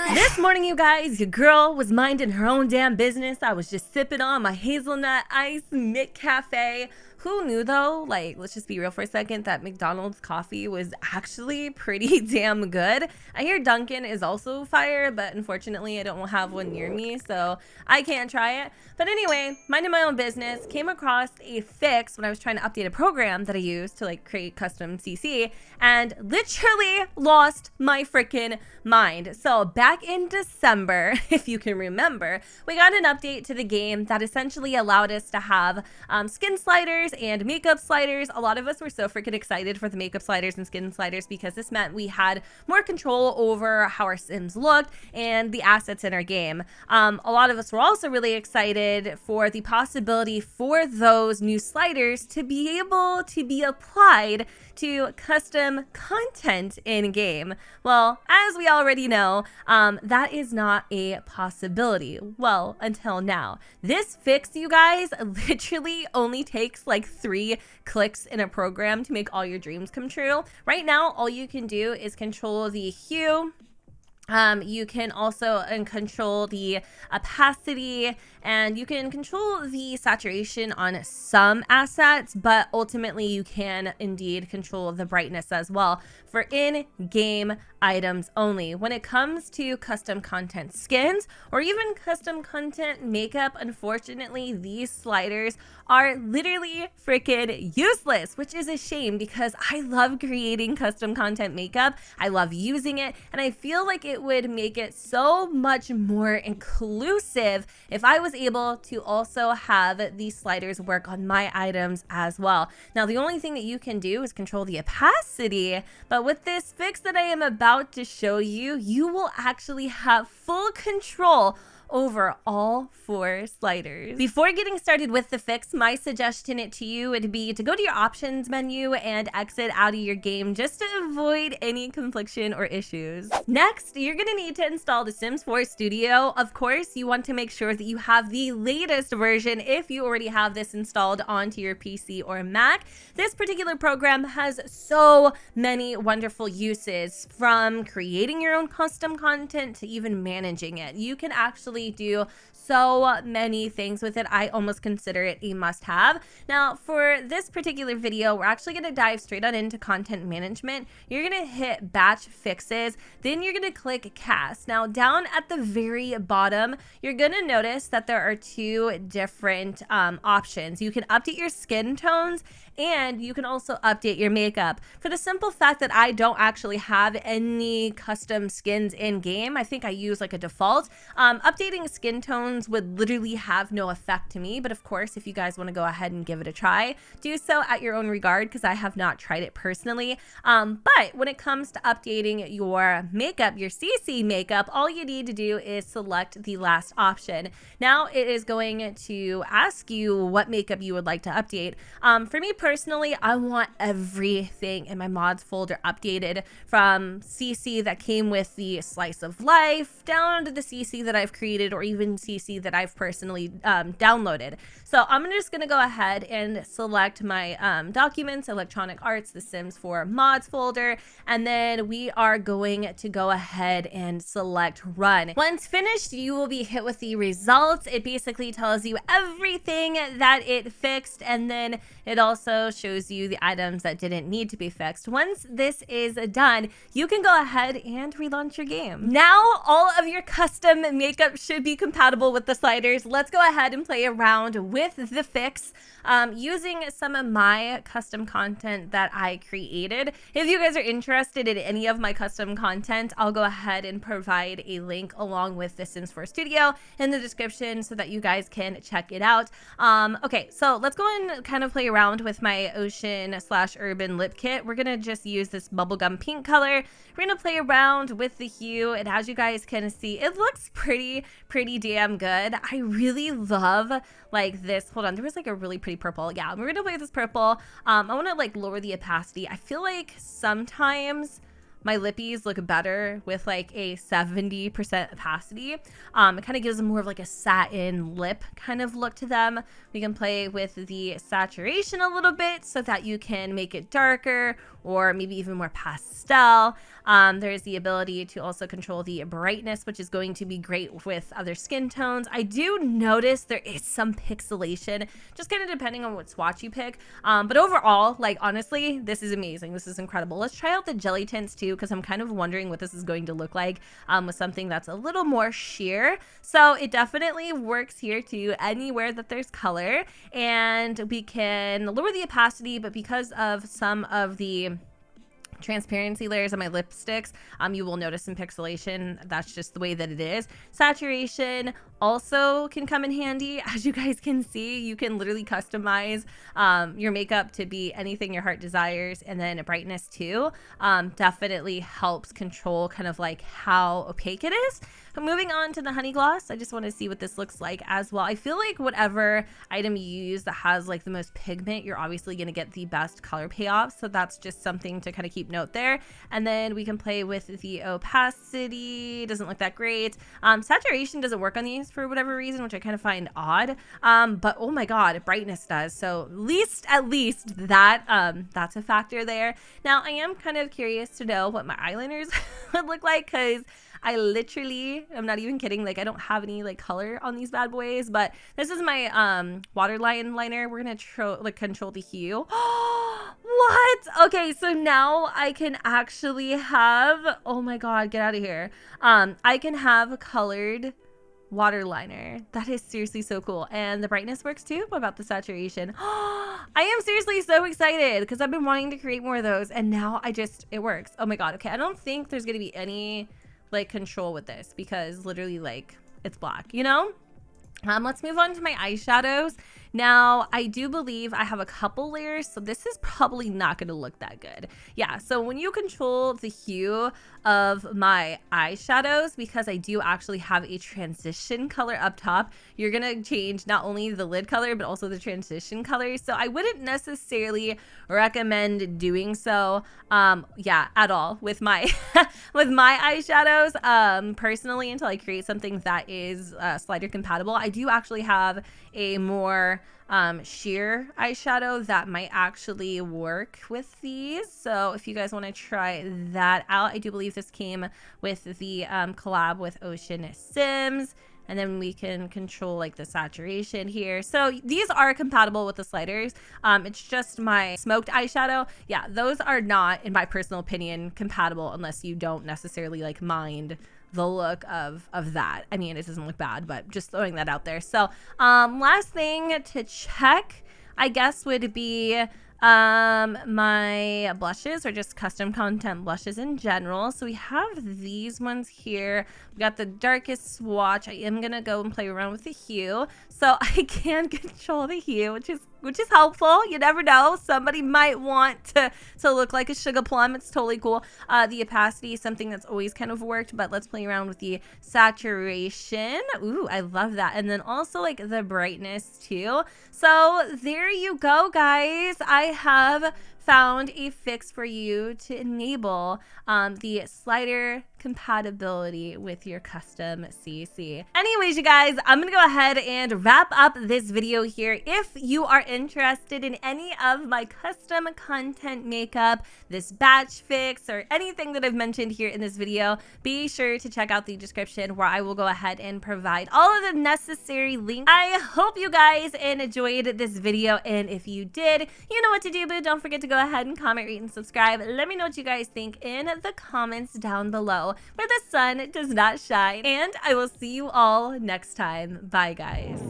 This morning, you guys, your girl was minding her own damn business. I was just sipping on my hazelnut ice McCafe. Who knew though, like, let's just be real for a second, that McDonald's coffee was actually pretty damn good. I hear Dunkin' is also fire, but unfortunately I don't have one near me, so I can't try it. But anyway, minding my own business, came across a fix when I was trying to update a program that I use to like create custom CC, and literally lost my freaking mind. So back in December, if you can remember, we got an update to the game that essentially allowed us to have skin sliders and makeup sliders. A lot of us were so freaking excited for the makeup sliders and skin sliders because this meant we had more control over how our Sims looked and the assets in our game. A lot of us were also really excited for the possibility for those new sliders to be able to be applied to custom content in game. Well, as we already know, that is not a possibility. Well, until now. This fix, you guys, literally only takes like 3 clicks in a program to make all your dreams come true. Right now, all you can do is control the hue. You can also control the opacity, and you can control the saturation on some assets, but ultimately you can indeed control the brightness as well for in-game items only. When it comes to custom content skins or even custom content makeup, unfortunately, these sliders are literally freaking useless, which is a shame because I love creating custom content makeup. I love using it, and I feel like it would make it so much more inclusive if I was able to also have these sliders work on my items as well. Now, the only thing that you can do is control the opacity, but with this fix that I am about to show you, you will actually have full control over all 4 sliders. Before getting started with the fix, my suggestion to you would be to go to your options menu and exit out of your game just to avoid any confliction or issues. Next, you're gonna need to install the Sims 4 Studio. Of course, you want to make sure that you have the latest version if you already have this installed onto your PC or Mac. This particular program has so many wonderful uses, from creating your own custom content to even managing it. You can actually do so many things with it. I almost consider it a must-have. Now, for this particular video, we're actually going to dive straight on into content management. You're going to hit batch fixes, then you're going to click cast. Now, down at the very bottom, you're going to notice that there are 2 different options. You can update your skin tones, and you can also update your makeup. For the simple fact that I don't actually have any custom skins in game, I think I use like a default. Updating skin tones would literally have no effect to me, but of course, if you guys want to go ahead and give it a try, do so at your own regard because I have not tried it personally. But when it comes to updating your makeup, your CC makeup, all you need to do is select the last option. Now it is going to ask you what makeup you would like to update. For me personally, I want everything in my mods folder updated, from CC that came with the slice of life down to the CC that I've created, or even CC that I've personally downloaded. So I'm just going to go ahead and select my documents, electronic arts, the Sims 4 mods folder, and then we are going to go ahead and select run. Once finished, you will be hit with the results. It basically tells you everything that it fixed, and then it also shows you the items that didn't need to be fixed. Once this is done, you can go ahead and relaunch your game. Now all of your custom makeup should be compatible with the sliders. Let's go ahead and play around with the fix using some of my custom content that I created. If you guys are interested in any of my custom content, I'll go ahead and provide a link along with the Sims 4 Studio in the description so that you guys can check it out. Okay, so let's go and kind of play around with my Ocean/Urban lip kit. We're gonna just use this bubblegum pink color. We're gonna play around with the hue, and as you guys can see, it looks pretty damn good. I really love like this. Hold on, there was like a really pretty purple. Yeah, we're gonna play with this purple. I want to like lower the opacity. I feel like sometimes my lippies look better with like a 70% opacity. It kind of gives them more of like a satin lip kind of look to them. We can play with the saturation a little bit so that you can make it darker or maybe even more pastel. There's the ability to also control the brightness, which is going to be great with other skin tones. I do notice there is some pixelation, just kind of depending on what swatch you pick. But overall, like honestly, this is amazing. This is incredible. Let's try out the jelly tints too, because I'm kind of wondering what this is going to look like with something that's a little more sheer. So it definitely works here too, anywhere that there's color, and we can lower the opacity, but because of some of the transparency layers on my lipsticks, you will notice some pixelation. That's just the way that it is. Saturation also can come in handy. As you guys can see, you can literally customize your makeup to be anything your heart desires, and then brightness too definitely helps control kind of like how opaque it is. Moving on to the honey gloss, I just want to see what this looks like as well. I feel like whatever item you use that has like the most pigment, you're obviously going to get the best color payoff. So that's just something to kind of keep note there. And then we can play with the opacity. Doesn't look that great. Saturation doesn't work on these for whatever reason, which I kind of find odd. But oh my god, brightness does. So at least that that's a factor there. Now I am kind of curious to know what my eyeliners would look like, because I literally, I'm not even kidding, like I don't have any like color on these bad boys, but this is my waterline liner. We're gonna control the hue. What? Okay, so now I can actually have, oh my god, get out of here. I can have a colored waterliner. That is seriously so cool. And the brightness works too. What about the saturation? I am seriously so excited because I've been wanting to create more of those, and now it works. Oh my god. Okay, I don't think there's gonna be any like control with this because literally like it's black, you know? Let's move on to my eyeshadows. Now, I do believe I have a couple layers, so this is probably not going to look that good. Yeah, so when you control the hue of my eyeshadows, because I do actually have a transition color up top, you're going to change not only the lid color, but also the transition color. So I wouldn't necessarily recommend doing so, yeah, at all with my, with my eyeshadows, personally, until I create something that is slider compatible. I do actually have a more sheer eyeshadow that might actually work with these. So if you guys want to try that out, I do believe this came with the collab with UrbanSims. And then we can control like the saturation here. So these are compatible with the sliders. It's just my smoked eyeshadow. Yeah, those are not, in my personal opinion, compatible unless you don't necessarily like mind the look of that. I mean, it doesn't look bad, but just throwing that out there. So last thing to check, I guess, would be my blushes, or just custom content blushes in general. So we have these ones here. We got the darkest swatch. I am gonna go and play around with the hue, so I can control the hue, which is helpful. You never know, somebody might want to look like a sugar plum. It's totally cool. The opacity is something that's always kind of worked, but let's play around with the saturation. Ooh, I love that. And then also like the brightness too. So there you go, guys. I have found a fix for you to enable the slider compatibility with your custom CC. Anyways, you guys, I'm gonna go ahead and wrap up this video here. If you are interested in any of my custom content makeup, this batch fix, or anything that I've mentioned here in this video, be sure to check out the description where I will go ahead and provide all of the necessary links. I hope you guys enjoyed this video, and if you did, you know what to do, but don't forget to go ahead and comment, rate, and subscribe. Let me know what you guys think in the comments down below, where the sun does not shine, and I will see you all next time. Bye, guys.